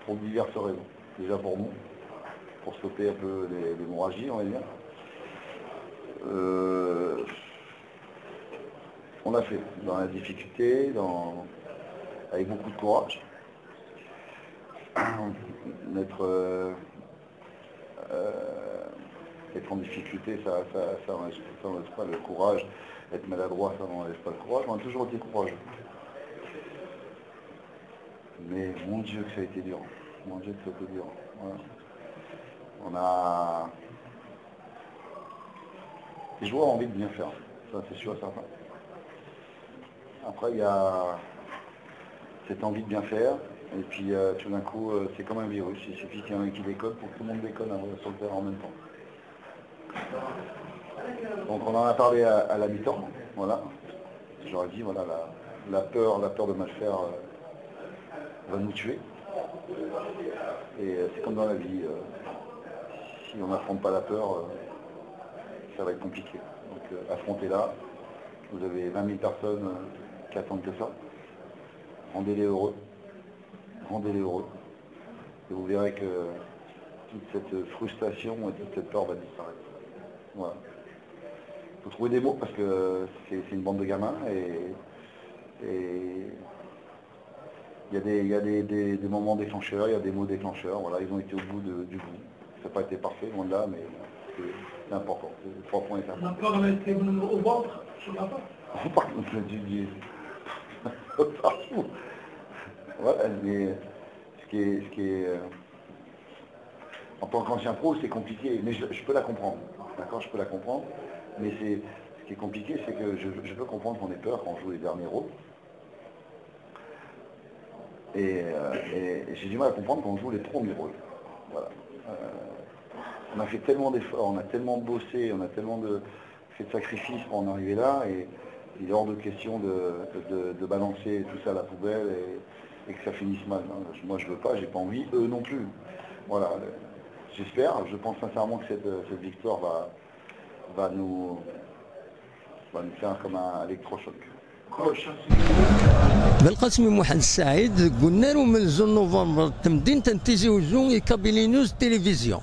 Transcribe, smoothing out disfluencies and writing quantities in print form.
pour diverses raisons. Déjà pour nous, pour stopper un peu l'hémorragie, on va dire. On l'a fait dans la difficulté, avec beaucoup de courage. Être en difficulté, ça n'enlève pas le courage. Être maladroit, ça n'enlève pas le courage. On a toujours été courageux. Mais mon Dieu que ça a été dur. Mon Dieu que ça a été dur. Voilà. On a... Les joueurs ont envie de bien faire. Ça, c'est sûr et certain. Après, il y a cette envie de bien faire. Et puis, tout d'un coup, c'est comme un virus. Il suffit qu'il y en ait un qui déconne pour que tout le monde déconne sur le terrain en même temps. Donc, on en a parlé à la mi-temps. Voilà. J'aurais dit, voilà, la peur de mal faire va nous tuer. Et c'est comme dans la vie. Si on n'affronte pas la peur, ça va être compliqué. Donc, affrontez-la. Vous avez 20 000 personnes qui attendent que ça. Rendez-les heureux. Rendez-les heureux. Et vous verrez que toute cette frustration et toute cette peur va disparaître. Voilà. Il faut trouver des mots parce que c'est une bande de gamins et il y a des moments déclencheurs, il y a des mots déclencheurs. Voilà, ils ont été au bout du bout. Ça n'a pas été parfait, loin de là, mais c'est important. C'est 3 points importants. La peur a été au ventre, je ne sais pas. Partout. Voilà, mais ce qui est en tant qu'ancien pro, c'est compliqué, mais je peux la comprendre. D'accord, je peux la comprendre. Mais ce qui est compliqué, c'est que je peux comprendre qu'on ait peur quand on joue les derniers rôles. Et j'ai du mal à comprendre quand on joue les premiers rôles. Voilà. On a fait tellement d'efforts, on a tellement bossé, on a tellement fait de sacrifices pour en arriver là, et il est hors de question de balancer tout ça à la poubelle et que ça finisse mal. Moi je veux pas, j'ai pas envie, eux non plus. Voilà. J'espère, je pense sincèrement que cette victoire va nous faire comme un électrochoc. بالقسم محمد السعيد قلنا له من 2 نوفمبر تمدين تنتيزيوزو كابيلينوز تلفزيون